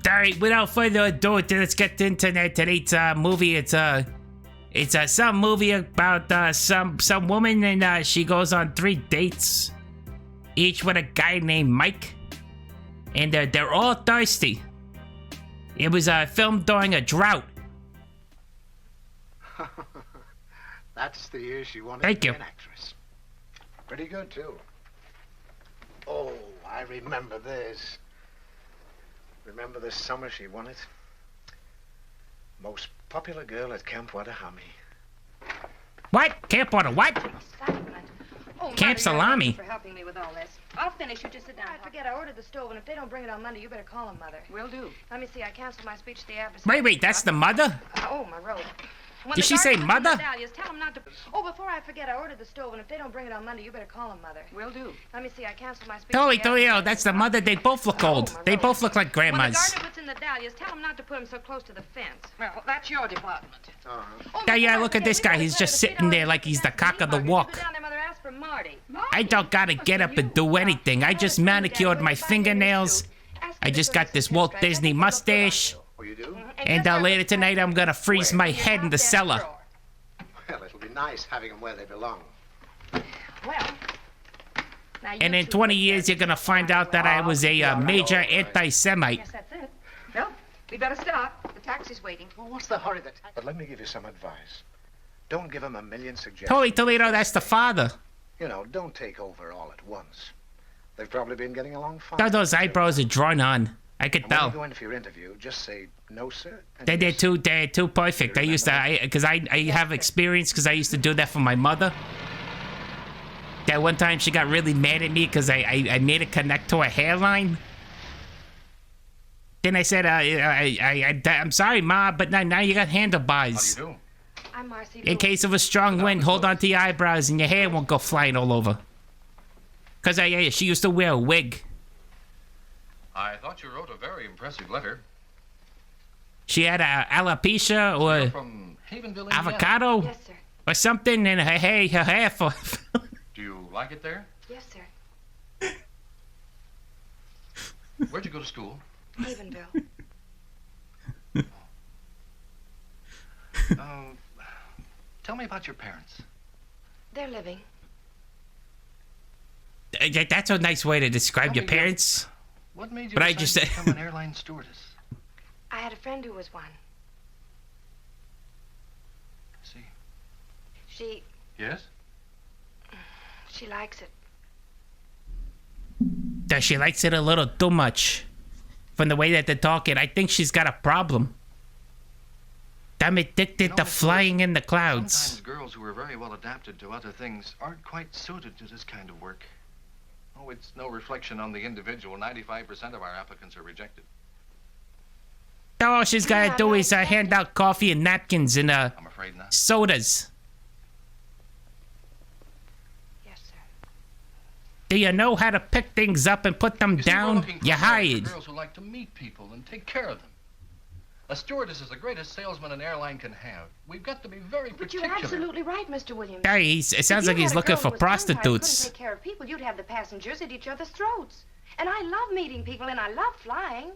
Alright, without further ado, let's get into today's movie. It's some movie about some woman, and she goes on 3 dates, each with a guy named Mike, and they're all thirsty. It was filmed during a drought. That's the year she wanted Thank to you. be an actress. Pretty good, too. Oh, I remember this. Remember this summer she won it? Most popular girl at Camp Wadahami. What? Camp on a what? Oh, Camp Salami. For helping me with all this. I'll finish. You just sit down. I forget I ordered the stove, and if they don't bring it on Monday, you better call them, Mother. Will do. Let me see. I canceled my speech to the adversary. Wait, that's the mother? Oh, my robe. When Did the she say garden mother? puts in the dahlias, tell them not to. Oh, before I forget, I ordered the stove, and if they don't bring it on Monday, you better call them, Mother. Will do. Let me see. I canceled my speech. Holy to the Toledo, adversary. that's the mother. They both look old. They both look like When the grandmas. gardener puts in the dahlias, tell him not to put them so close to the fence. Well, that's your department. Oh, Yeah, before look I at this forget, guy. we He's gotta just clear sitting the there like he's the cock of the walk. Go down there, Mother, ask for Marty. I don't gotta get up and do anything. I just manicured my fingernails. I just got this Walt Disney mustache. Oh, you do? And later tonight, I'm gonna freeze my head in the cellar. Well, it'll be nice having them where they belong. Well, now you And in two 20 look years, there. you're gonna find out that I was a major anti-Semite. Yes, that's it. Well, we better stop. The taxi's waiting. Well, what's the hurry? But let me give you some advice. Don't give them a million suggestions. Holy Toledo, that's the father. You know, don't take over all at once. They've probably been getting along fine. Now those eyebrows are drawn on. I could And when you tell. go in for your interview, just say, no, sir. and They're yes. too perfect. I used to, because I have experience because I used to do that for my mother. That one time she got really mad at me because I made it connect to her hairline. Then I said, I'm sorry, Ma, but now you got handlebars. How do you do? I'm Marcy. In case of a strong wind, hold on to your eyebrows and your hair won't go flying all over. Because she used to wear a wig. I thought you wrote a very impressive letter. She had a alopecia You're or from Havenville, Indiana. avocado Yes, sir. or something, and her hair for. Do you like it there? Yes, sir. Where'd you go to school? Havenville. Tell me about your parents. They're living. That's a nice way to describe Tell your me, parents. What made you But I decide just to said- become an airline stewardess? I had a friend who was one. See. She Yes? likes it. That she likes it a little too much. From the way that they're talking, I think she's got a problem. I'm addicted You know, to Mr. flying in the Sometimes clouds. girls who are very well adapted to other things aren't quite suited to this kind of work. Oh, it's no reflection on the individual. 95% of our applicants are rejected. All she's gotta do is hand out coffee and napkins and I'm afraid not. sodas. Yes, sir. Do you know how to pick things up and put them You see, we're down? looking for You're hired. girls who like to meet people and take care of them. A stewardess is the greatest salesman an airline can have. We've got to be very But you're particular. absolutely right, Mr. Williams. Hey, it sounds like he's looking for Couldn't prostitutes. take care of people. You'd have the passengers at each other's throats. And I love meeting people, and I love flying.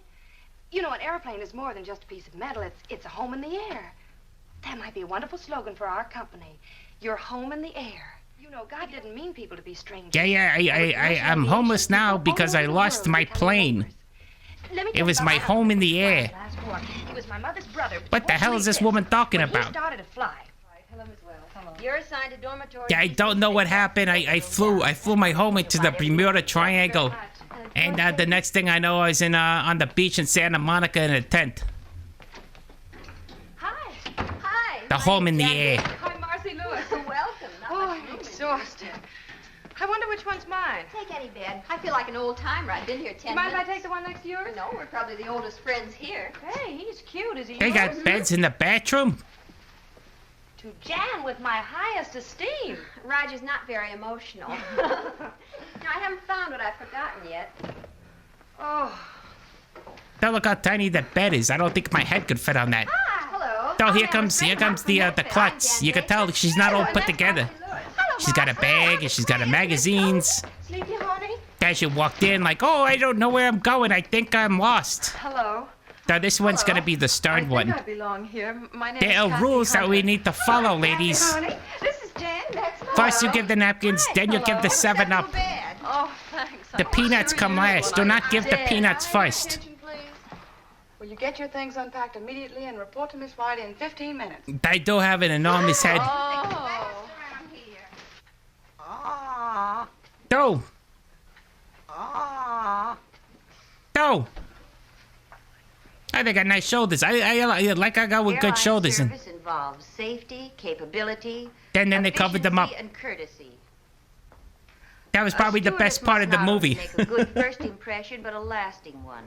You know, an airplane is more than just a piece of metal. It's a home in the air. That might be a wonderful slogan for our company. Your home in the air. You know, God didn't mean people to be strangers. I'm homeless now because I lost my plane. It was my home in the air. It was my mother's brother. What the hell is this woman talking When he about? started to fly. Hello, Miss Wells. Hello. You're assigned to dormitory. Yeah, I don't know what happened. I flew my home into the Bermuda Triangle. And the next thing I know, I was on the beach in Santa Monica in a tent. Hi. Hi. The home in the air. Hi, Marcy Lewis. Welcome. Oh, I'm exhausted. I wonder which one's mine. Take any bed. I feel like an old timer. I've been here 10 You mind if I minutes. take the one next to yours? No, we're probably the oldest friends here. Hey, he's cute. Is he They yours? got beds in the bathroom. To Jan with my highest esteem. Roger's not very emotional. Now, I haven't found what I've forgotten yet. Oh. Now look how tiny that bed is. I don't think my head could fit on that. Ah, hello. Oh, here comes the klutz. You can tell she's not all put together. She's got a bag and she's got her magazines. Sleepy, honey? As she walked in like, oh, I don't know where I'm going. I think I'm lost. Hello. Now this one's gonna be the stern one. I belong here. My name There are rules that we need to follow, ladies. Honey, this is Jan. That's First you give the napkins, then you give the 7-Up. Oh, thanks. The peanuts come last. Do not give the peanuts first. Attention, please. Will you get your things unpacked immediately and report to Miss White in 15 minutes? I do have an enormous head. Oh. Go! Go! I got nice shoulders. I like I got with good shoulders. And Service involves safety, capability, then they covered them up. efficiency, and courtesy. That was probably the Stewardess best part of the must not movie. Make a good first impression, but a lasting one.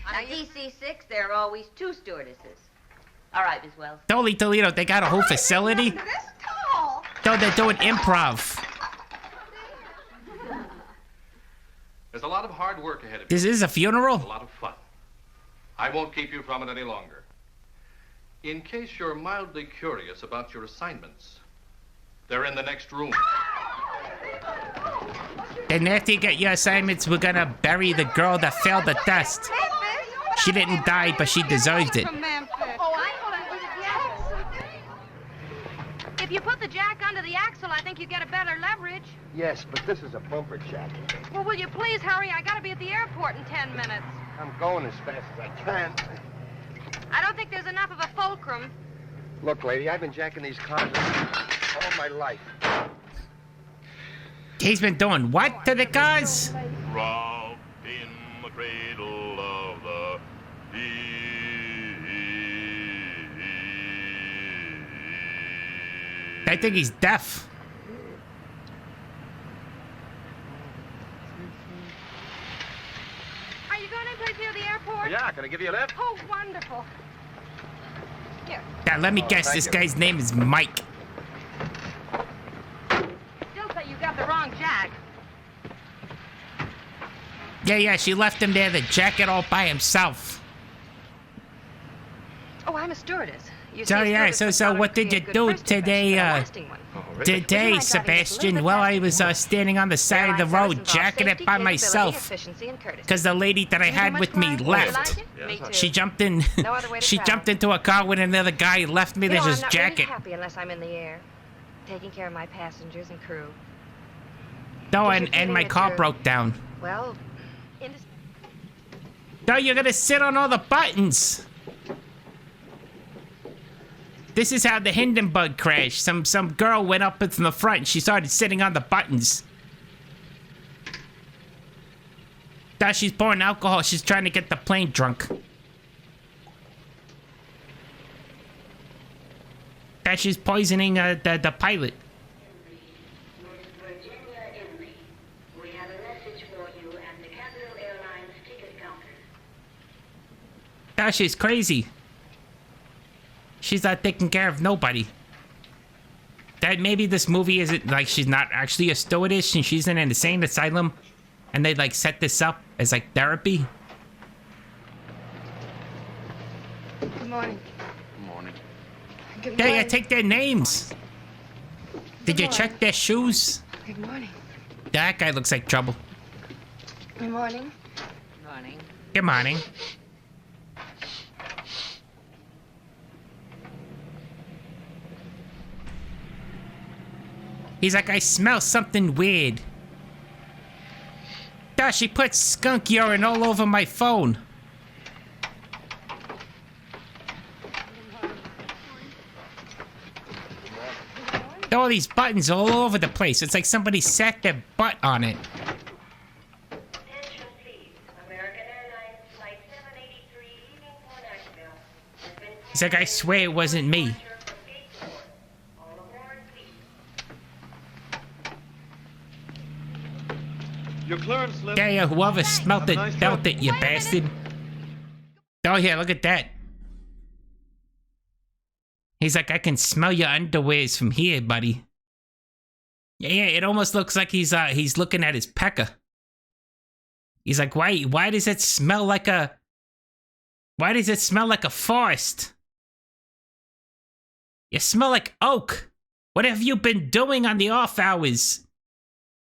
On DC-6, there are always 2 stewardesses. All right, Miss Wells. Holy Toledo, they got a whole facility? No, they're doing improv. There's a lot of hard work ahead of you. This is a A funeral? lot of fun. I won't keep you from it any longer. In case you're mildly curious about your assignments, they're in the next room. And after you get your assignments, we're gonna bury the girl that failed the test. She didn't die, but she deserved it. Oh, I know that. If you put the jack under the axle, I think you get a better leverage. Yes, but this is a bumper jack. Well, will you please hurry? I gotta be at the airport in 10 minutes. I'm going as fast as I can. I don't think there's enough of a fulcrum. Look, lady, I've been jacking these cars all my life. He's been doing what to the cars? Robbed in the cradle of the I think he's deaf. Are you going anyplace near the airport? Yeah, can I give you a lift? Oh, wonderful. Here, Now, let me guess, thank this you. guy's name is Mike. still say you got the wrong jack. Yeah, she left him there to jack it all by himself. Oh, I'm a stewardess. You So, see, a yeah, stewardess so must what did you create a good do first impression, today, but a lasting one. Today, Sebastian, well, I was standing on the side of the road jacking it by myself. Because the lady that I had with me left. She jumped in. No other way to She travel. jumped into a car with another guy, left me to I'm just not jack really it. happy unless I'm in the air, taking care of my passengers and crew. No, Did you and my feel car that broke down. Well, No, you're gonna sit on all the buttons. This is how the Hindenburg crashed. Some girl went up in the front and she started sitting on the buttons. Now she's pouring alcohol. She's trying to get the plane drunk. That she's poisoning the pilot. Virginia Emily, we have a message for you at the Capital Airlines ticket counter. Now she's crazy. She's not taking care of nobody. That maybe this movie isn't like she's not actually a stewardess and she's in an insane asylum, and they like set this up as like therapy. good morning. Morning. Good Yeah, morning. take their names. Did you check their shoes? Good morning. That guy looks like trouble. Good morning. Morning. Good morning. He's like, I smell something weird. Gosh, she put skunk urine all over my phone. All these buttons all over the place. It's like somebody sat their butt on it. Attention, please. American Airlines Flight 783 leaving for Nashville has been He's like, I swear it wasn't me. departure from gate 4. All aboard, please. Your clearance slip. Yeah, whoever smelt it, felt it, you bastard. Oh, yeah, look at that. He's like, I can smell your underwears from here, buddy. Yeah, it almost looks like he's looking at his pecker. He's like, why does it smell like a forest? You smell like oak. What have you been doing on the off hours?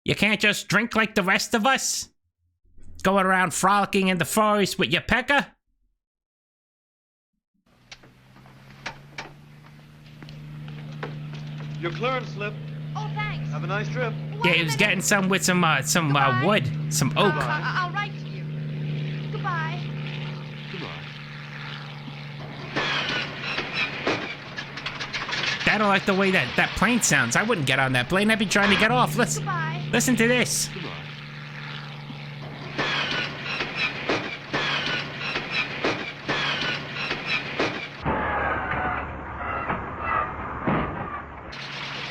You can't just drink like the rest of us? Going around frolicking in the forest with your pecker? Your clearance slip. Oh, thanks. Have a nice trip. Yeah, he was getting some with some wood, some oak. I'll write to you. Goodbye. Goodbye. I don't like the way that plane sounds. I wouldn't get on that plane. I'd be trying to get off. Listen to this. Goodbye.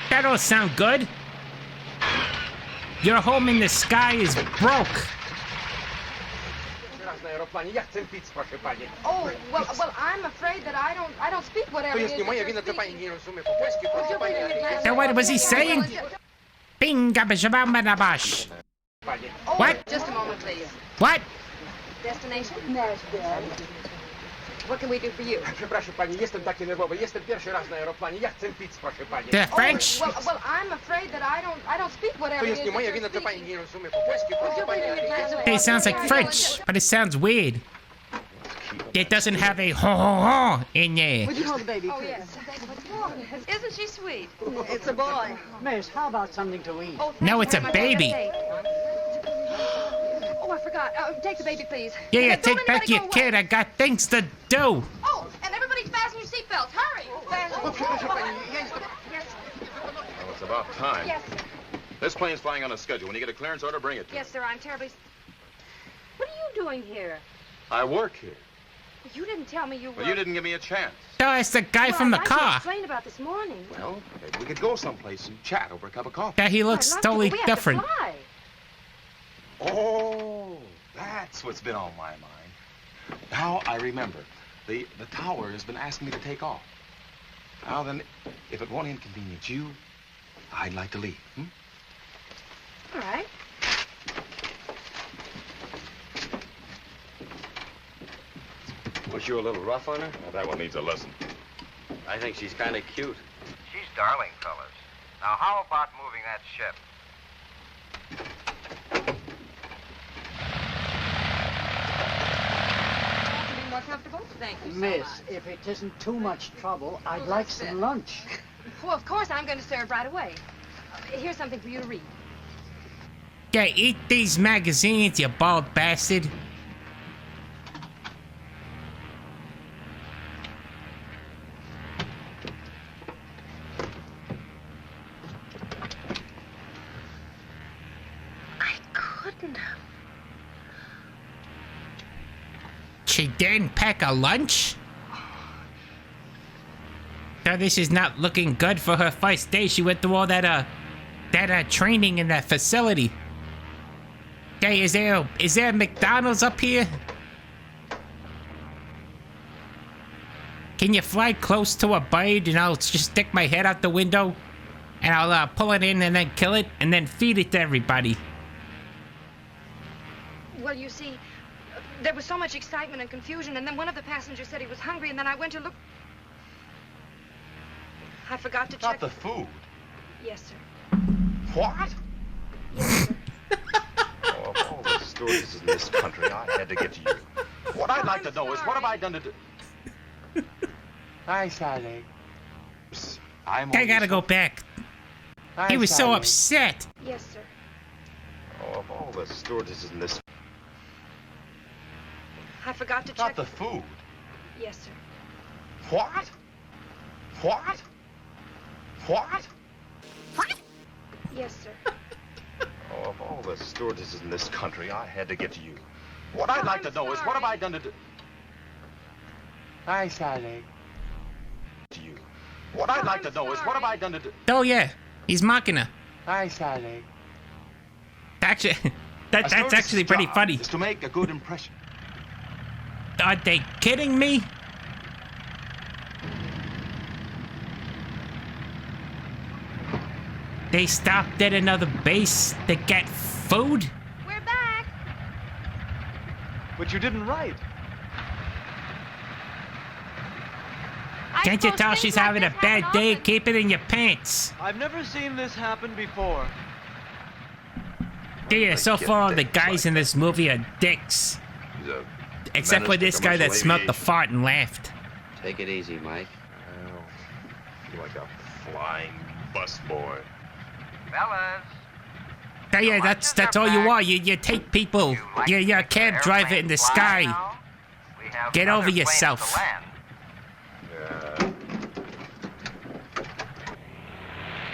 That don't sound good. Your home in the sky is broke. Oh, well, I'm afraid that I don't speak whatever it is. Now, what was he saying? Bing-gabba-shabba-ba-da-bash. What? Just a moment, please. What? Destination? Nashville. What can we do for you? The French? Well, I'm afraid that I don't speak whatever it is. It sounds like French, but it sounds weird. It doesn't have a ho-ho-ho in there. Would you hold the baby, please? Oh, yes. Isn't she sweet? It's a boy. Miss, how about something to eat? Oh, No, it's a baby. Oh, I forgot. Take the baby, please. Yeah, Don't take back anybody your go kid. away. I got things to do. Oh, and everybody fasten your seatbelts. Hurry. Well, it's about time. Yes. This plane's flying on a schedule. When you get a clearance order, bring it to me. Yes, sir. I'm terribly... What are you doing here? I work here. You didn't tell me you were... Well, you didn't give me a chance. No, it's the guy from the I car. explained about this morning. Well, maybe we could go someplace and chat over a cup of coffee. Yeah, he looks I'd love to, totally but we have to different. fly. Oh, that's what's been on my mind. Now I remember. The tower has been asking me to take off. Now then, if it won't inconvenience you, I'd like to leave. All right. Was you a little rough on her? Well, that one needs a lesson. I think she's kind of cute. She's darling, fellas. Now, how about moving that ship? Be more comfortable? Thank you so Miss, much. if it isn't too much trouble, I'd like some lunch. Well, of course, I'm going to serve right away. Here's something for you to read. Yeah, eat these magazines, you bald bastard. I couldn't have. She didn't pack a lunch? So this is not looking good for her first day. She went through all that training in that facility. Hey, is there a McDonald's up here? Can you fly close to a bird and I'll just stick my head out the window and I'll pull it in and then kill it and then feed it to everybody? Well, you see, there was so much excitement and confusion, and then one of the passengers said he was hungry, and then I went to look. I forgot to check. Not the food. Yes, sir. What? Yes, sir. Oh, of all the stewardesses in this country, I had to get to you. What I'd like to know is what have I done to do? Hi, Sally. I'm I gotta go back. He was so upset. Yes, sir. Oh, of all the stewardesses in this... I forgot to check. Not the food. Yes, sir. What? What? What? Yes, sir. Oh, of all the stewardesses in this country, I had to get to you. What I'd like to know is what have I done to do? Hi, Sally. To you. What I'd like to know is what have I done to do? Oh yeah, he's mocking her. Hi, Sally. Actually, that's actually pretty funny. Is to make a good impression. Are they kidding me? They stopped at another base to get food? We're back. But you didn't write. Can't you tell she's having a bad day? Keep it in your pants. I've never seen this happen before. Yeah, so far the guys in this movie are dicks. He's a Except for menace to this guy that commercial smelled the aviation. fart and laughed. Take it easy, Mike. Well, you're like a flying busboy. Fellas. Yeah, that's all you are. You take people. You're a cab driver in the sky. Get over yourself.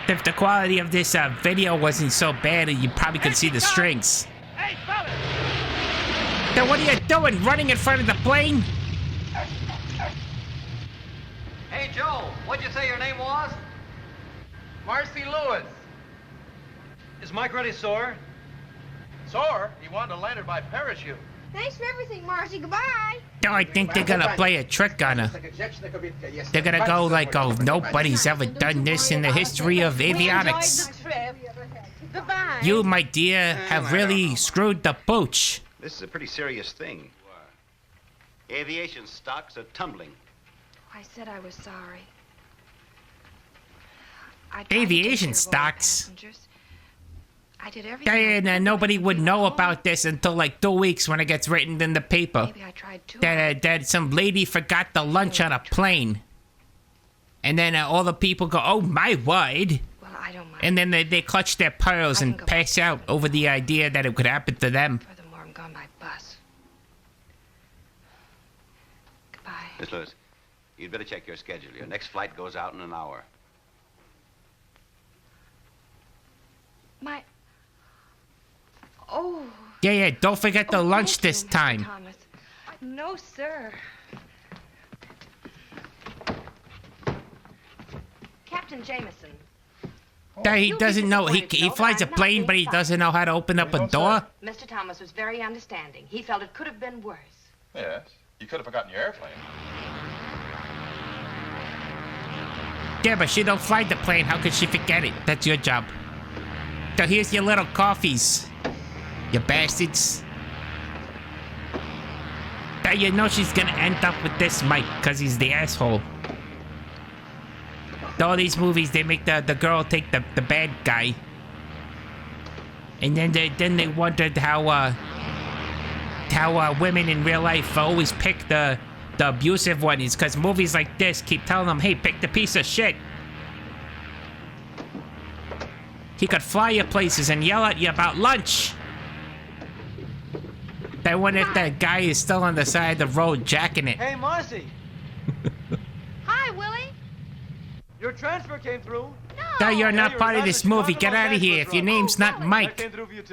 If the quality of this video wasn't so bad, you probably could see the strings. Hey, fellas! Then what are you doing? Running in front of the plane? Hey, Joe, what'd you say your name was? Marcy Lewis. Is Mike ready, sore? Sore? He wanted to land her by parachute. Thanks for everything, Marcy. Goodbye. No, I think they're gonna play a trick on her. They're gonna go like, oh, nobody's ever done this in the history of avionics. Goodbye. You, my dear, have really screwed the pooch. This is a pretty serious thing. Aviation stocks are tumbling. I said I was sorry. Aviation stocks? I did everything. And nobody would know about this until like 2 weeks when it gets written in the paper. Maybe I tried too That some lady forgot the lunch on a plane. And then all the people go, oh my word. Well, I don't mind. And then they clutch their pearls and pass out over the idea that it could happen to them. Furthermore, I'm going by bus. Goodbye. Miss Lewis, you'd better check your schedule. Your next flight goes out in an hour. My... Oh. Yeah, don't forget the lunch this time. Thomas. No, sir. Captain Jameson. He doesn't know. He flies a plane, but he doesn't know how to open up a door. Mr. Thomas was very understanding. He felt it could have been worse. Yes. You could have forgotten your airplane. Yeah, but she don't fly the plane. How could she forget it? That's your job. So here's your little coffees. You bastards. Now you know she's gonna end up with this Mike, because he's the asshole. All these movies, they make the girl take the bad guy. And then they wondered how women in real life always pick the abusive ones, because movies like this keep telling them, hey, pick the piece of shit. He could fly you places and yell at you about lunch. I wonder if that guy is still on the side of the road jacking it. Hey, Marcy. Hi, Willie. Your transfer came through. No, you're not part of this movie. Get out of here. If your name's not Mike,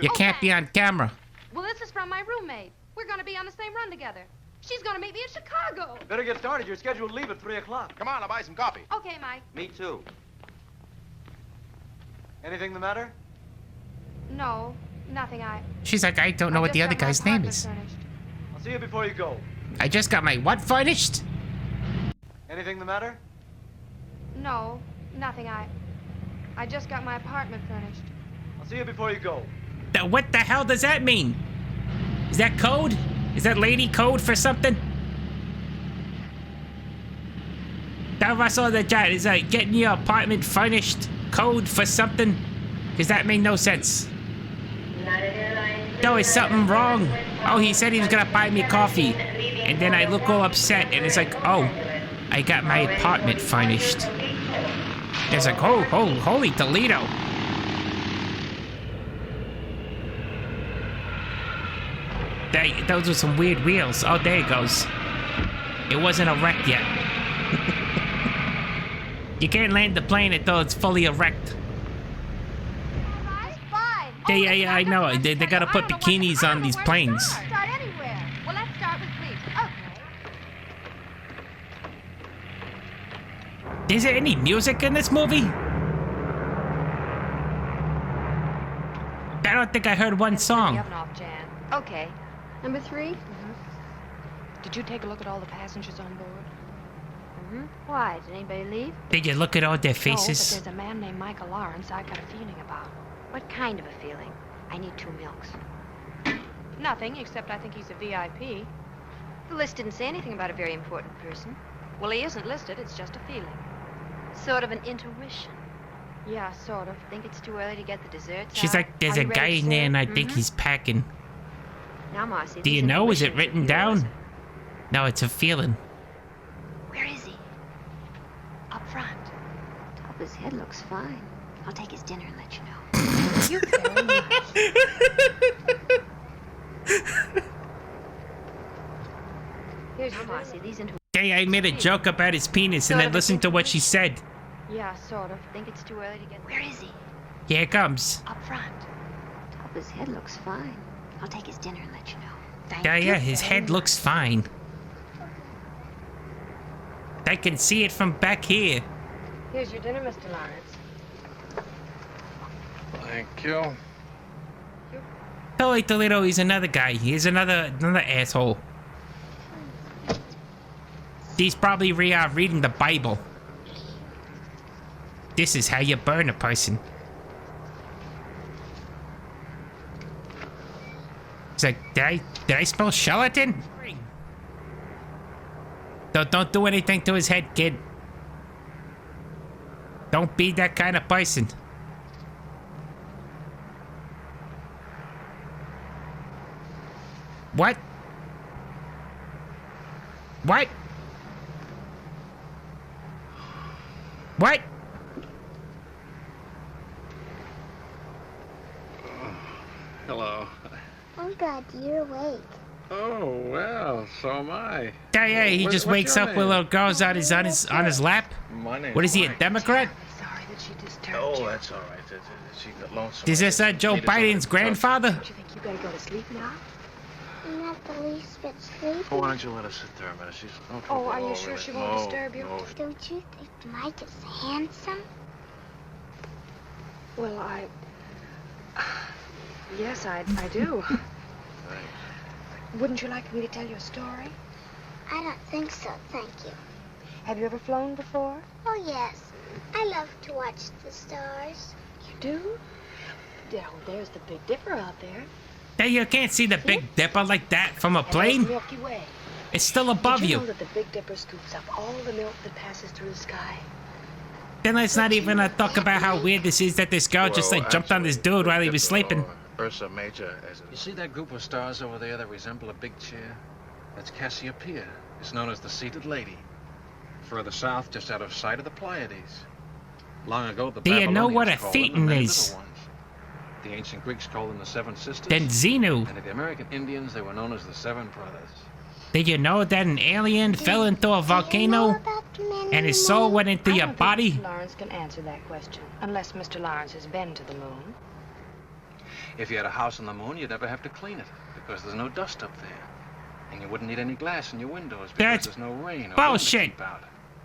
you can't be on camera. Well, this is from my roommate. We're going to be on the same run together. She's going to meet me in Chicago. Better get started. You're scheduled to leave at 3 o'clock. Come on, I'll buy some coffee. Okay, Mike. Me too. Anything the matter? No, nothing. She's like, I don't know what the other guy's name is. I'll see you before you go. I just got my what furnished? Anything the matter? No, nothing. I just got my apartment furnished. I'll see you before you go. What the hell does that mean? Is that code? Is that lady code for something? That Russell the chat is getting your apartment furnished code for something? Because that made no sense. No, is something wrong? Oh, he said he was gonna buy me coffee. And then I look all upset and it's like, oh, I got my apartment furnished. It's like, oh, holy Toledo. Those are some weird wheels. Oh, there it goes. It wasn't erect yet. You can't land the plane until it's fully erect. Yeah, I know. They gotta put bikinis on these planes. Start anywhere. Well, let's start with Cleveland. Okay. Is there any music in this movie? I don't think I heard one song. Okay. Number 3? Did you take a look at all the passengers on board? Why? Did anybody leave? Did you look at all their No, but faces? there's a man named Michael Lawrence I got a feeling about. What kind of a feeling? I need 2 milks. Nothing, except I think he's a VIP. The list didn't say anything about a very important person. Well, he isn't listed, it's just a feeling. Sort of an intuition. Yeah, sort of. Think it's too early to get the desserts She's out? like, there's Are a you ready guy to in there serve? and I think he's packing. Now, Marcy, Do you this know? Is it intuition written of yours- down? No, it's a feeling. Where is he? Up front. Top of his head looks fine. I'll take his dinner and let you know. Thank you very much. Here's your See these into. Hey, I made a joke about his penis and then listened to what she said. Yeah, sort of. Think it's too early to get. Where is he? Here it comes. Up front. Top of his head looks fine. I'll take his dinner and let you know. Yeah, his head looks fine. I can see it from back here. Here's your dinner, Mr. Lawrence. Thank you. Totally Toledo, he's another guy. He's another asshole. He's probably reading the Bible. This is how you burn a person. It's like, did I spell charlatan? Don't do anything to his head, kid. Don't be that kind of person. What? What? What? Hello. Oh, God, you're awake. Oh, well, so am I. Yeah, he just wakes up with little girls on his lap. My name's What is he, a Mike. Democrat? Sorry that she disturbed Oh, you. that's all right. She got lonesome. Is this Joe Biden's grandfather? Don't you think you better go to sleep now? I'm not the least bit sleepy. Oh, why don't you let her sit there a minute? She's... Oh, are you sure she won't disturb you? No. Don't you think Mike is handsome? Well, yes, I do. Wouldn't you like me to tell you a story? I don't think so, thank you. Have you ever flown before? Oh, yes. I love to watch the stars. You do? Yeah, well, there's the Big Dipper out there. Hey, you can't see the Big Dipper like that from a And there's plane. the Milky Way. It's still above Did you you. know that the Big Dipper scoops up all the milk that passes through the sky? Then let's not even talk about how weird this is that this girl just like jumped on this dude while he was sleeping. Ursa Major as You see that group of stars over there that resemble a big chair? That's Cassiopeia. It's known as the Seated Lady. Further south, just out of sight of the Pleiades. Long ago, the Do you know what a Babylonians called them the thetan Many is? Little Ones. The ancient Greeks called them the Seven Sisters. Then Xenu. And to the American Indians, they were known as the Seven Brothers. Did you know that an alien fell into a volcano and his soul went into your body? Mr. Lawrence can answer that question, unless Mr. Lawrence has been to the moon. If you had a house on the moon, you'd never have to clean it, because there's no dust up there. And you wouldn't need any glass in your windows, because That's there's no rain or bullshit. wind to keep out.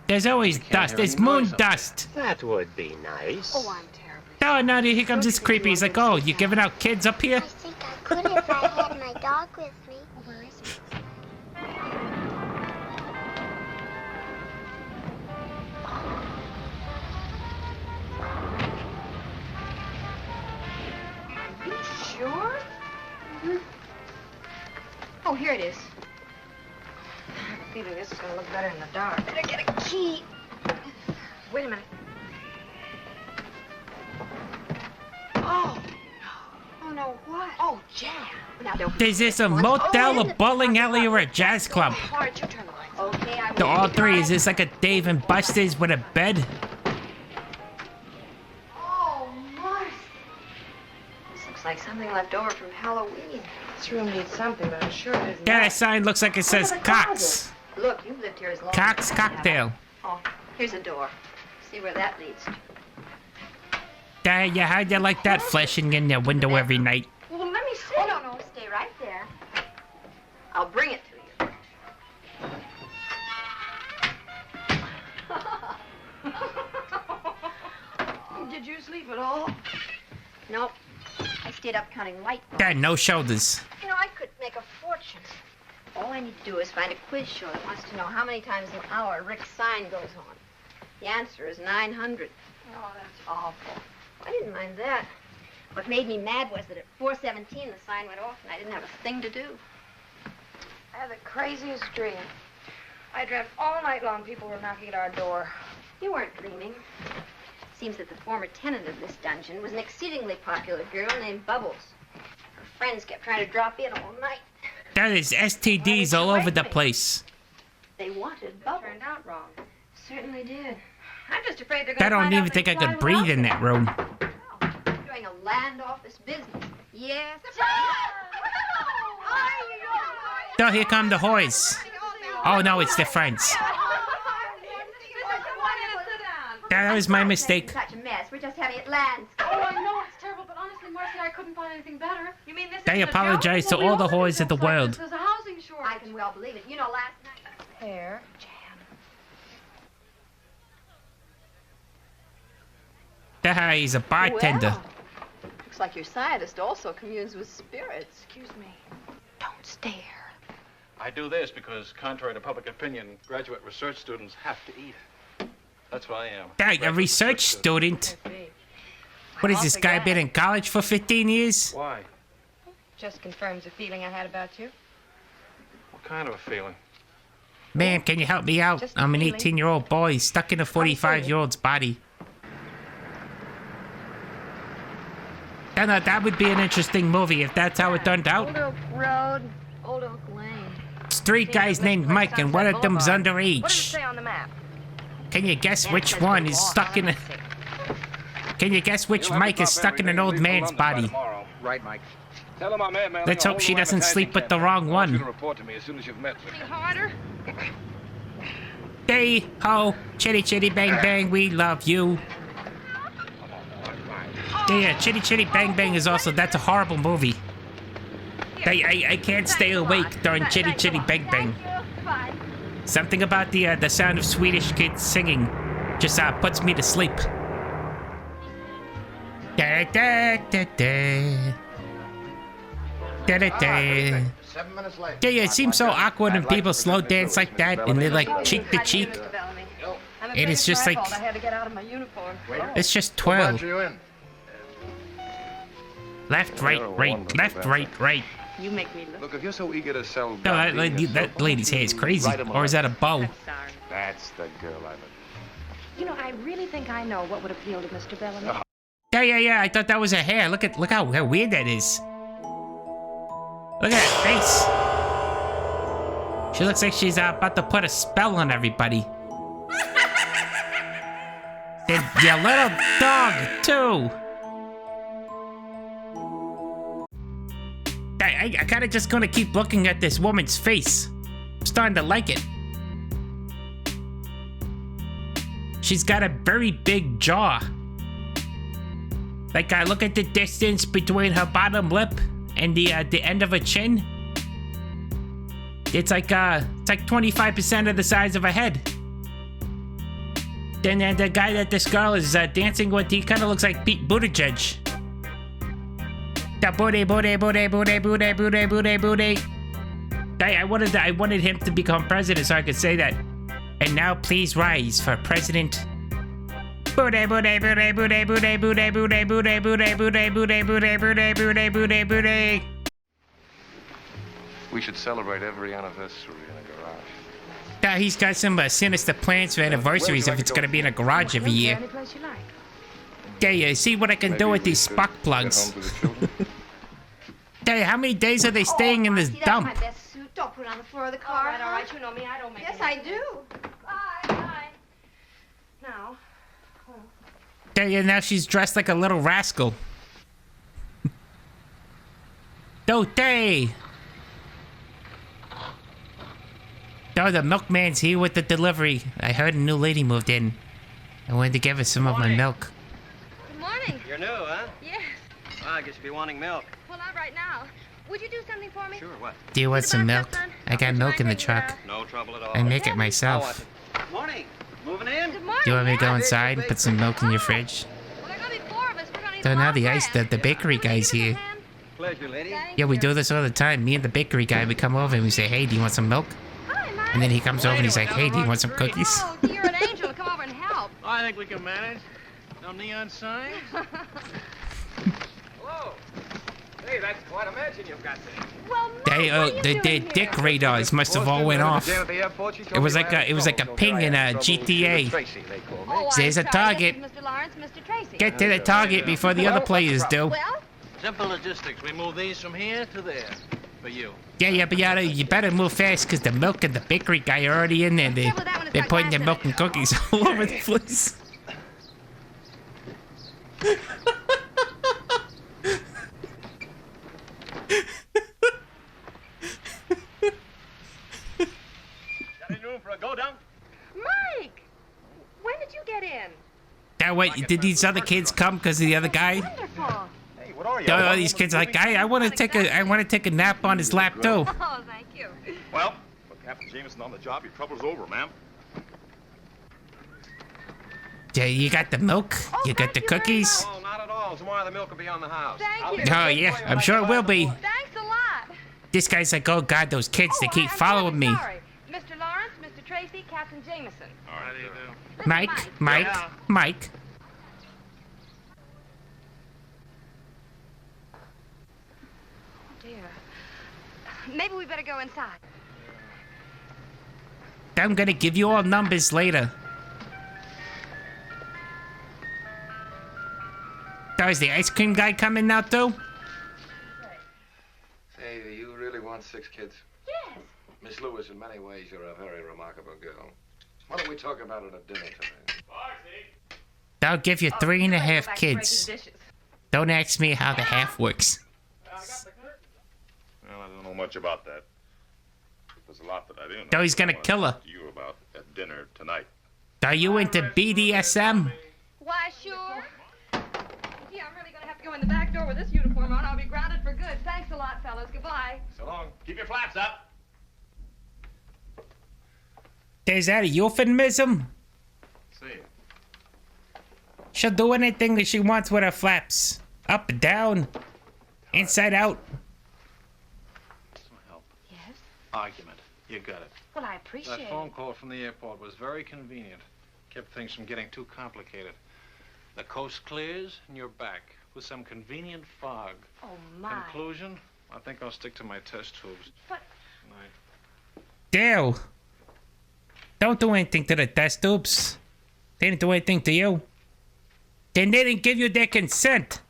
There's always can't dust. hear There's any moon noise up there. dust. That would be nice. Oh, I'm terribly Oh, no, here comes this creepy. He's like, oh, you giving out kids up here? I think I could if I had my dog with me. Where is he? Are you sure? Oh, here it is. I have a feeling this is going to look better in the dark. Better get a key. Wait a minute. Oh, no. Oh, no, what? Oh, jam. Now, don't Is this a motel, a bowling alley, or a jazz club? Why don't you turn the lights on? Okay, I To all three, is this like a Dave and Buster's with a bed? Oh, Marcy. This looks like something left over from Halloween. This room needs something, but I'm sure it isn't. That sign looks like it says Look at the Cox. Look, you've lived here as long Cox as I have. Cocktail. Oh, here's a door. See where that leads to. Yeah, how'd you like that flashing in your window every night? Well, let me see. Oh, no, stay right there. I'll bring it to you. Did you sleep at all? Nope. I stayed up counting light bulbs. Got no shoulders. You know, I could make a fortune. All I need to do is find a quiz show that wants to know how many times an hour Rick's sign goes on. The answer is 900. Oh, that's awful. I didn't mind that. What made me mad was that at 4:17 the sign went off and I didn't have a thing to do. I had the craziest dream. I dreamt all night long people were knocking at our door. You weren't dreaming. Seems that the former tenant of this dungeon was an exceedingly popular girl named Bubbles. Her friends kept trying to drop in all night. That is STDs all over the place. They wanted Bubbles. Turned out wrong. Certainly did. I'm just afraid they're I going to don't even think I could breathe in that room. Doing a land office business. Yes. Oh, here come the whores. Oh, no, it's their friends. That was my mistake. Such a mess. We're just having it landscaped. Oh, I know it's terrible, but honestly, Marcy, I couldn't find anything better. You mean this? They apologize to all the whores in the world. There's a housing shortage. I can well believe it. You know, last night. Pear. He's a bartender. Well, looks like your scientist also communes with spirits. Excuse me. Don't stare. I do this because, contrary to public opinion, graduate research students have to eat. That's what I am. Hey, a research student? What is this guy been in college for 15 years? Why? Just confirms a feeling I had about you. What kind of a feeling? Man, can you help me out? Just a I'm an feeling. 18-year-old boy stuck in a 45-year-old's body. I know, that would be an interesting movie if that's how it turned out. Old Oak Road, Old Oak Lane. It's three guys named Mike and one of them's What does it underage. say on the map? Can you guess which one is stuck in a... Can you guess which Mike is stuck in an old man's body? Right, Mike. Tell him I'm man. Let's hope she doesn't sleep with the wrong one. Report to me as soon as you've met with him. Harder. Hey ho, chitty chitty bang bang, we love you. Yeah, chitty chitty bang bang is also, that's a horrible movie. I can't stay awake during chitty chitty bang bang. Something about the sound of Swedish kids singing just puts me to sleep. Da da da da. Da da da. 7 minutes late. Yeah, it seems so awkward when people slow dance like that and they're like cheek to cheek. It is just like, I had to get out of my uniform. it's just twirl. You in? Left, right, right, left, right, right. You make me look. Look, if you're so eager to sell... No, that lady's hair is crazy. Or is that a bow? That's the girl I've... You know, I really think I know what would appeal to Mr. Bellamy. Yeah, I thought that was her hair. Look how weird that is. Look at her face. She looks like she's about to put a spell on everybody. And your little dog, too. I kinda just gonna keep looking at this woman's face. I'm starting to like it. She's got a very big jaw. Like, I look at the distance between her bottom lip and the end of her chin. It's like 25% of the size of her head. Then the guy that this girl is dancing with, he kind of looks like Pete Buttigieg. The booty. I wanted him to become president so I could say that. And now please rise for president. Booty. We should celebrate every anniversary in a garage. Yeah, he's got some sinister plans for anniversaries if it's gonna be in a garage every year. Any place you like. Yeah, see what I can do with these spark plugs. Hey, how many days are they staying in this dump? That's my best suit. Don't put it on the floor of the car. All right, you know me. I don't make Yes, any- I do. Bye. Now. Yeah, now she's dressed like a little rascal. Dote! Oh, the milkman's here with the delivery. I heard a new lady moved in. I wanted to give her some of my milk. Good morning. You're new, huh? Yes. Well, I guess you'll be wanting milk. Well, not right now. Would you do something for me? Sure, what? Do you want some milk? I got milk in the truck. No trouble at all. I make it myself. Morning. Moving in? Good morning. Do you want me to go inside and put some milk in your fridge? Well, there are going to be 4 of us. We're going to need So a now lot the of bread. bakery guy's here. Pleasure, lady. Yeah, we do this all the time. Me and the bakery guy, we come over and we say, hey, do you want some milk? And then he comes over and he's like, hey, do you want some cookies? Oh, you're an angel. Come over and help. I think we can manage. No neon signs? Hello. Hey, that's quite a mansion you've got there. Well, The dick radars must have all went off. It was like a ping in a GTA. Oh, There's a I'm sorry. target. This is Mr. Lawrence, Mr. Tracy. Get to the target before the other players do. Well, Simple logistics. We move these from here to there. For you. Yeah, but you better move fast because the milk and the bakery guy are already in there. They're putting their milk and cookies all over the place. Got any room for a go-down? Mike! When did you get in? That way, did these other kids come because of the other guy? Wonderful. Hey, what are you? All these kids are like, I want to take a nap on his lap too. Oh, thank you. Well, with Captain Jameson on the job, your trouble's over, ma'am. Yeah, you got the milk, you got the cookies. Oh, not at all. Tomorrow the milk will be on the house. Thank you. Oh yeah, I'm sure it will be. Thanks a lot. This guy's like, oh God, those kids, they keep following me. Sorry. Mr. Lawrence, Mr. Tracy, Captain Jameson. All right, sir. Mike. Oh, dear. Maybe we better go inside. I'm gonna give you all numbers later. So is the ice cream guy coming now too? Say, do you really want 6 kids? Yes. Miss Lewis, in many ways, you're a very remarkable girl. Why don't we talk about it at dinner tonight? I'll give you 3.5 kids. Don't ask me how the half works. Well, I don't know much about that. There's a lot that I do know. So he's gonna I kill her. talk to you about at dinner tonight. Are you into BDSM? Why, sure. Gee, I'm really gonna have to go in the back door with this uniform on. I'll be grounded for good. Thanks a lot, fellas. Goodbye. So long. Keep your flaps up. Is that a euphemism? See you. She'll do anything that she wants with her flaps. Up and down. Inside out. Some help. Yes? Argument. You got it. Well, I appreciate That it. phone call from the airport was very convenient. Kept things from getting too complicated. The coast clears and you're back with some convenient fog. Oh, my. Conclusion, I think I'll stick to my test tubes. But... Dale. Don't do anything to the test tubes. They didn't do anything to you. Then they didn't give you their consent.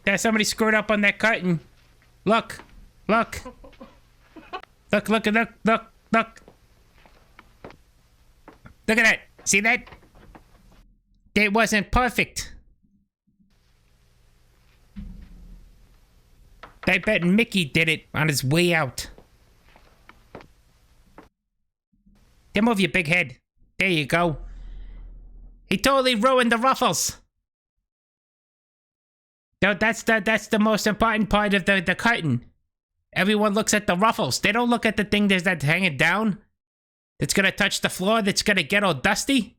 There's somebody screwed up on that curtain. Look. Look. Look. Look at that. See that? It wasn't perfect. I bet Mickey did it on his way out. Then move your big head. There you go. He totally ruined the ruffles. No, that's the most important part of the curtain. Everyone looks at the ruffles. They don't look at the thing that's hanging down. That's gonna touch the floor. That's gonna get all dusty.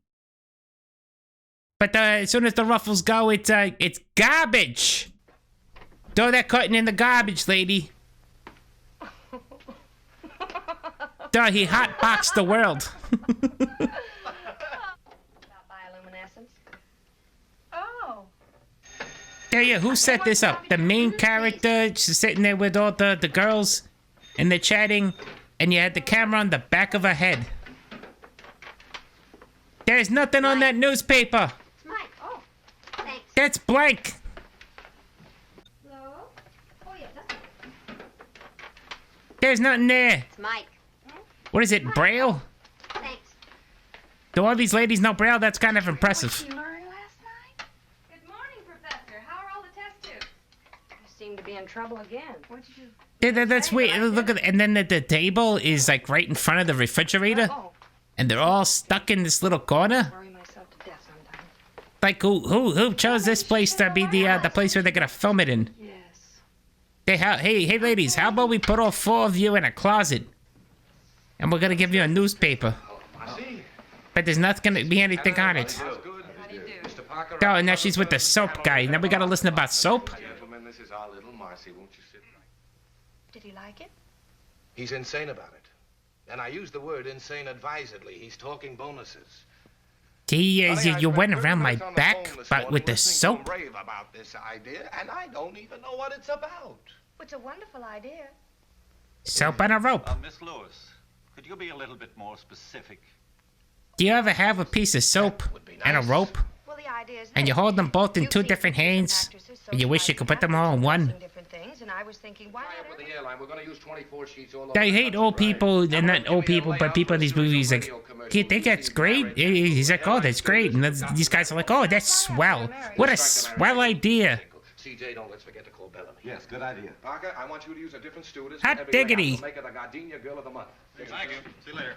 But as soon as the ruffles go, it's garbage. Throw that curtain in the garbage, lady. Duh, he hotboxed the world. Bioluminescence. Oh. Yeah, who set this up? The main character, she's sitting there with all the girls, and they're chatting, and you had the camera on the back of her head. There's nothing on that newspaper. Mike. Oh, thanks. That's blank. Hello? Oh, yeah, that's it. There's nothing there. It's Mike. What is it, Braille? Thanks. Do all these ladies know Braille? That's kind of impressive. What did you learn last night? Good morning, Professor. How are all the test tubes? I seem to be in trouble again. What did you... Yeah, that's weird. Look at, and then the table is like right in front of the refrigerator, and they're all stuck in this little corner. Worry myself to death sometimes. Like who chose this place to be the place where they're gonna film it in? Yes. Hey ladies, how about we put all 4 of you in a closet, and we're gonna give you a newspaper. I see. But there's not gonna be anything on it. Mr. Parker. Oh, and now she's with the soap guy. Now we gotta listen about soap. Gentlemen, this is our little Marcy. Won't you sit? Did he like it? He's insane about it. And I use the word insane advisedly. He's talking bonuses. He is. You went around my back, but with the soap. Rave about this idea, and I don't even know what it's about. It's a wonderful idea. Soap on a rope. Miss Lewis, could you be a little bit more specific? Do you ever have a piece of soap and a rope? Well, Well, the idea is and you this. hold them both in You've two seen different different hands, actresses and you wish you could put them all in one. different things, and I was thinking, why not? With the airline, we're going to use 24 sheets all over I the hate country, old right? people, and not old people, but people in these movies. Like, you think that's great? He's like, oh, that's great, and these guys are like, oh, that's swell. What a swell idea. CJ, don't let's forget to call Bellamy. Yes, good idea. Parker, I want you to use a different stewardess. Hot for every diggity. layout. We'll make her the Gardenia Girl of the Month. Thank you. See you later.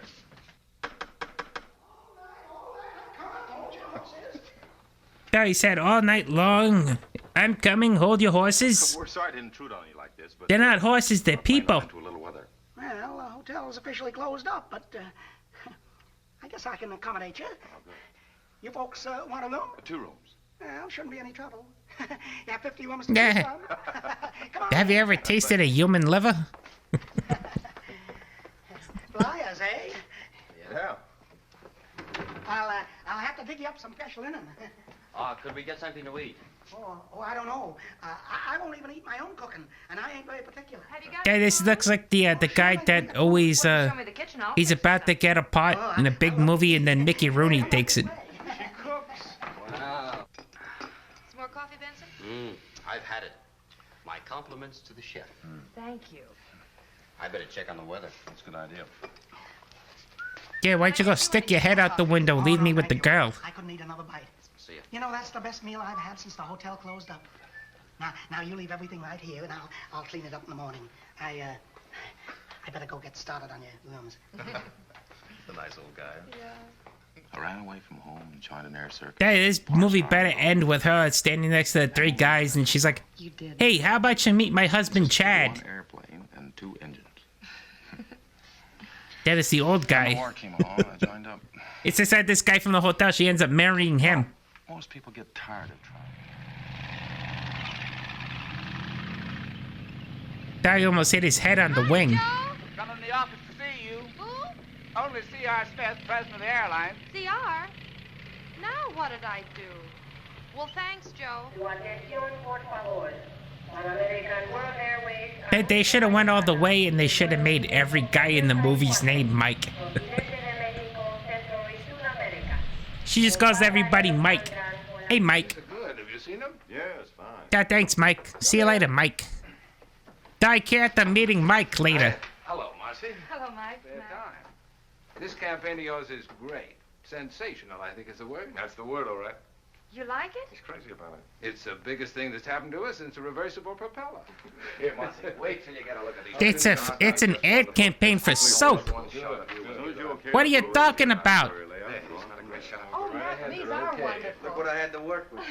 He said all night long, I'm coming, hold your horses. We're sorry to intrude on you like this, but They're not horses, they're people. into a little weather. Well, the hotel's officially closed up, but I guess I can accommodate you. You folks want a room? 2 rooms. Well, shouldn't be any trouble. You have 50 rooms to Yeah. choose from. Come on. Have you ever tasted a human liver? Flyers, eh? Yeah. I'll have to dig you up some fresh linen. Could we get something to eat? Oh, I don't know. I won't even eat my own cooking, and I ain't very particular. Yeah, this looks like the guy that always he's about to get a part in a big movie, and then Mickey Rooney takes it. Wow. Some more coffee, Benson? I've had it. My compliments to the chef. Thank you. I better check on the weather. That's a good idea. Yeah, why don't you go stick your head out the window? Leave me with the girl. I couldn't eat another bite. See ya. You know, that's the best meal I've had since the hotel closed up. Now you leave everything right here, and I'll clean it up in the morning. I better go get started on your rooms. The nice old guy. Yeah. I ran away from home and joined an air circus. Yeah, this movie better end with her standing next to the 3 guys, and she's like, "Hey, how about you meet my husband Chad?" 1 airplane and 2 engines. That is the old When the guy. war came along, I joined up. It's just that this guy from the hotel, she ends up marrying him. Most people get tired of trying. Guy almost hit his head on the wing. Come in the office to see you. Who? Only C.R. Smith, president of the airline. CR? Now what did I do? Well, thanks, Joe. They should have went all the way, and they should have made every guy in the movie's name Mike. She just calls everybody Mike. Hey, Mike. Good. Have you seen him? Yeah, it's fine. Yeah, thanks, Mike. See you later, Mike. Die care at the meeting, Mike, later. Hello, Marcy. Hello, Mike. Fair time. This campaign of yours is great. Sensational, I think is the word. That's the word, all right. You like it? He's crazy about it. It's the biggest thing that's happened to us since a reversible propeller. Here, Marcy, wait till you get a look at these. It's an ad campaign for soap. What are you talking about? Oh, Mark, these are wonderful. Look what I had to work with.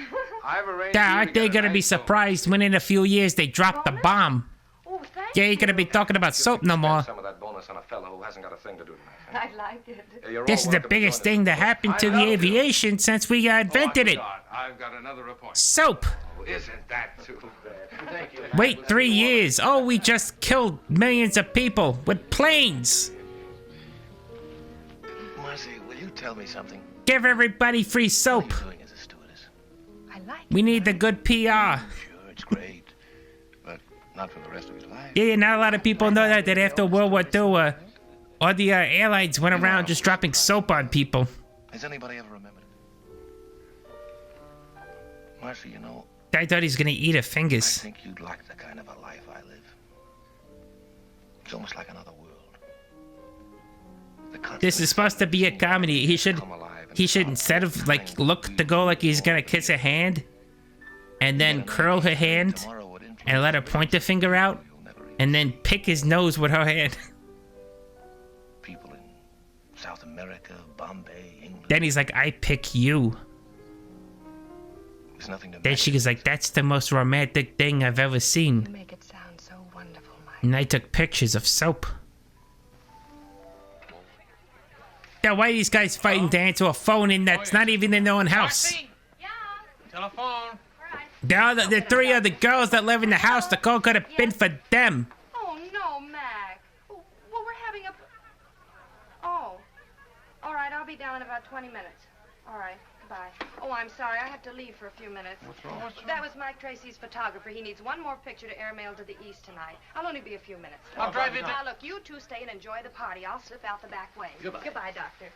I've arranged. Yeah, aren't they gonna be surprised when in a few years they drop the bomb? Oh, thank You ain't gonna be talking about soap no more. Some of that bonus on a fellow who hasn't got a thing to do tonight. I like it. This is the biggest thing that happened to the aviation since we invented it. I've got another appointment. Soap. Oh, isn't that too bad? Thank you. Wait 3 years. Oh, we just killed millions of people with planes. Marcy, will you tell me something? Give everybody free soap. I like We need the good PR. Sure, it's great, but not for the rest of your life. Yeah, not a lot of people know that after World War II, all the airlines went around just dropping soap on people. Has anybody ever remembered it? Marcy, you know, I thought he was gonna eat her I fingers. think you'd like the kind of a life I live. It's almost like another world. This is supposed to be a comedy. He should instead of like look to go like he's gonna kiss her hand, and then curl her hand, and let her point the finger out, and then pick his nose with her hand. People in South America, Bombay, England. Then he's like, I pick you. There's nothing to Then she goes like, that's the most romantic thing I've ever You seen. make it sound so wonderful, Mike. And I took pictures of soap. Now, why are these guys fighting to answer a phone in that's not even in their own house? Telephone. The 3 other girls that live in the house, the call could have been for them. Oh, no, Mac. Well, we're having a... Oh. All right, I'll be down in about 20 minutes. All right, goodbye. Oh, I'm sorry. I have to leave for a few minutes. What's wrong? That was Mike Tracy's photographer. He needs one more picture to airmail to the east tonight. I'll only be a few minutes. I'll drive you Now, look, you two stay and enjoy the party. I'll slip out the back way. Goodbye. Goodbye, Doctor.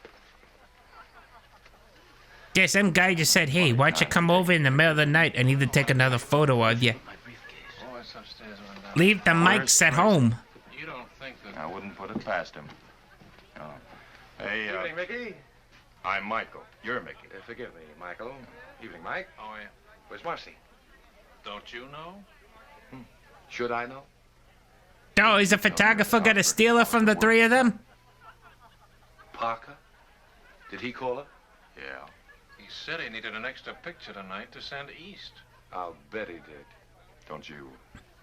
Yeah, some guy just said, hey, why don't you come over in the middle of the night? I need to take another photo of you. Oh, it's upstairs. Leave the mics at home. You don't think that... I wouldn't put it past him. No. Hey, Evening, Mickey. I'm Michael. You're Mickey. Forgive me, Michael. Evening, Mike. Oh, yeah. Where's Marcy? Don't you know? Should I know? Oh, is the photographer gonna steal her from the three of them? Parker? Did he call her? Yeah. He said he needed an extra picture tonight to send east. I'll bet he did. Don't you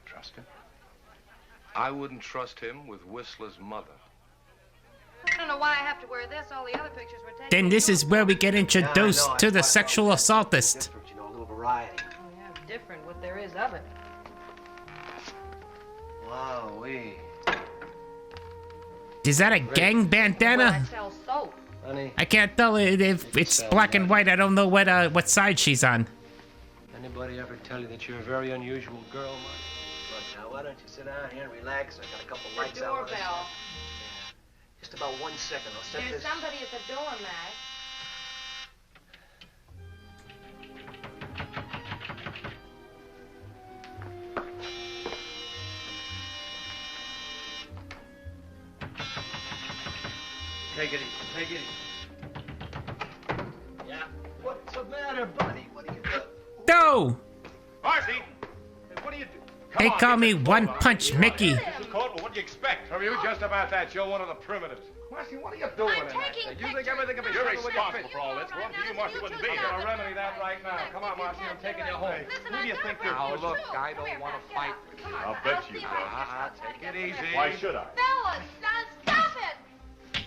trust him? I wouldn't trust him with Whistler's mother. I don't know why I have to wear this. All the other pictures were taken. Then this is where we get introduced to the sexual assaultist. You know, a little variety. Yeah, different what there is of it. Wowee. Is that a gang bandana? I sell soap. Honey, I can't tell if it's black and white. I don't know what side she's on. Anybody ever tell you that you're a very unusual girl, Mike? Look, now, why don't you sit down here and relax? I got a couple lights out. Doorbell. Just about 1 second. I'll set There's this. somebody at the door, Mac. Take it easy. Take it easy. Yeah. What's the matter, buddy? What are you doing? No! Marcy! Hey, what do you do? They call me One Punch Mickey. This is cold, but what do you expect from you? Just about that. You're one of the primitives. Marcy, what are you doing in that thing? You think everything can be You're settled with your responsible fist? for all this. Well, you, Marcy, wouldn't be I'm here. gonna remedy that right now. Come on, Marcy, I'm taking you home. Who do you think you're Now, pushing? look, I don't want to fight with you. I'll bet you do. Take it easy. Why should I? Fellas, stop it!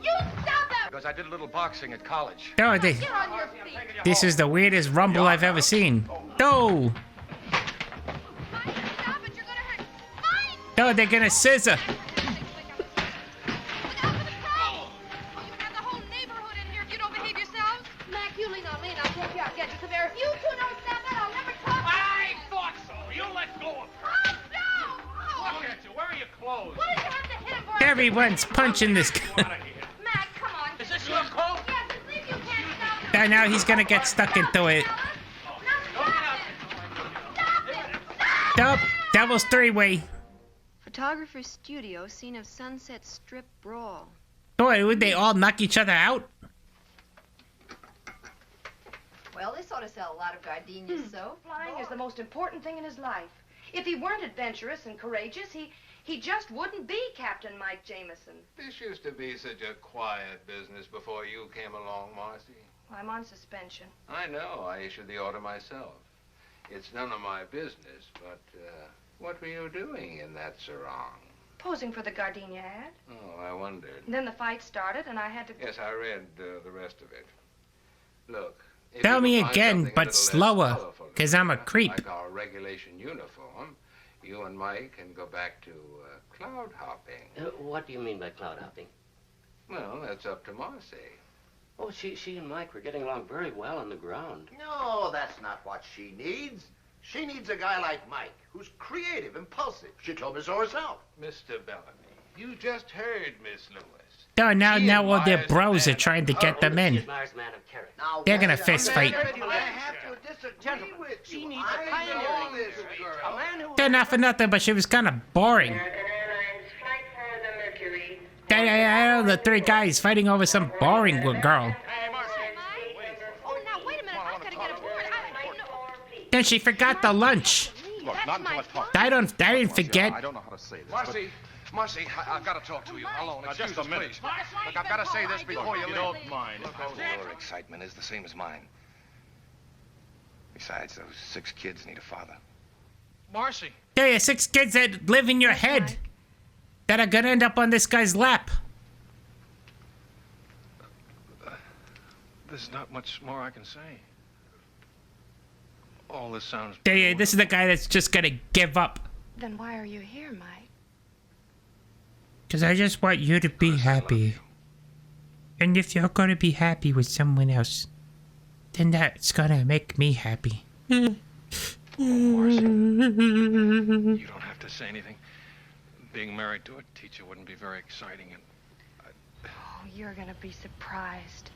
You stop it! Because I did a little boxing at college. No, Get on your feet. this is the weirdest rumble I've ever seen. No! No, they're gonna scissor. Mac, you lean on me and I'll take you out. Get you some air. If you two don't stop it, I'll never talk. I thought so. You let go of her. Oh, no! Look at you. Where are your clothes? What did you have to hit him for? Everyone's punching this guy. Mac, come on. Is this your coat? Yes, at least you can't stop it. And now he's gonna get stuck into it. Nope, devil's three-way. Photographer's studio, scene of Sunset Strip brawl. Boy, would they all knock each other out? Well, this ought to sell a lot of gardenias, so. Flying is the most important thing in his life. If he weren't adventurous and courageous, he just wouldn't be Captain Mike Jameson. This used to be such a quiet business before you came along, Marcy. I'm on suspension. I know. I issued the order myself. It's none of my business, but what were you doing in that sarong? Posing for the gardenia ad. Oh, I wondered. Then the fight started, and I had to... Yes, I read the rest of it. Look. if Tell you me can find again, something a but little less slower, colorful to 'cause I'm a wear, creep. Like our regulation uniform, you and Mike can go back to cloud hopping. What do you mean by cloud hopping? Well, that's up to Marcy. Oh, she and Mike were getting along very well on the ground. No, that's not what she needs. She needs a guy like Mike, who's creative, impulsive. She told me so herself. Mr. Bellamy, you just heard Miss Lewis. No, now all their bros are trying to get them in. Admires man of character. Now, They're gonna wait a fist fight. minute. I have to disagree with you. She needs a I pioneering know this spirit. girl. A man who... They're not for nothing, but she was kind of boring. American Airlines Flight for the Mercury. I know the three guys fighting over some boring girl. Oh, now, wait a minute. I've got to get aboard. Then she forgot the lunch. Look, not until I talk. I didn't forget. I don't know how to say this. Marcy, I've got to talk to you alone. Now, just a minute. Please. Look, I've got to say this before you leave. don't mind. Your excitement is the same as mine. Besides, those 6 kids need a father. Marcy. There are 6 kids that live in your head that are gonna end up on this guy's lap. There's not much more I can say. All this sounds... This is the guy that's just gonna give up. Then why are you here, Mike? Because I just want you to be happy. And if you're gonna be happy with someone else, then that's gonna make me happy. Oh, Marcy. You don't have to say anything. Being married to a teacher wouldn't be very exciting, and... Oh, you're gonna be surprised.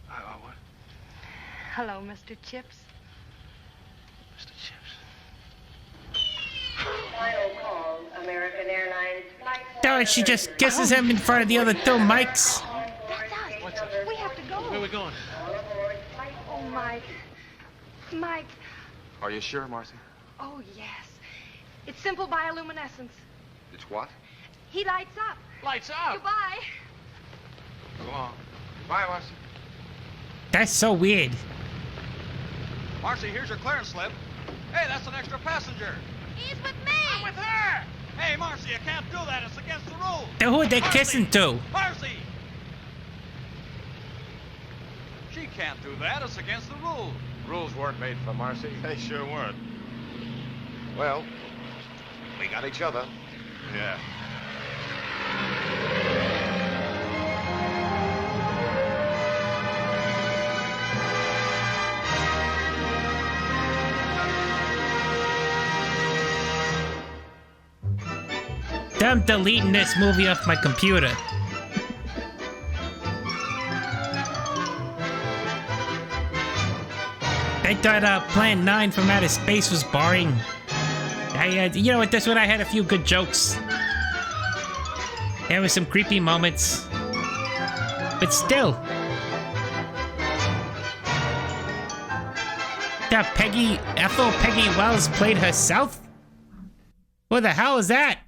What? Hello, Mr. Chips. Final call, American Airlines flight. Oh, she just kisses him in front of the other two mics. That's us. We have to go. Where are we going? Oh, Mike. Mike. Are you sure, Marcy? Oh, yes. It's simple bioluminescence. It's what? He lights up. Lights up. Goodbye. Go on. Bye, Marcy. That's so weird. Marcy, here's your clearance slip. Hey, that's an extra passenger. He's with me. I'm with her. Hey, Marcy, you can't do that. It's against the rules. Who are they kissing to? Marcy! She can't do that. It's against the rules. Rules weren't made for Marcy. They sure weren't. Well, we got each other. Yeah. I'm deleting this movie off my computer. I thought Plan 9 from Outer Space was boring. You know what, this one I had a few good jokes. There were some creepy moments. But still. That Peggy Wells played herself? What the hell is that?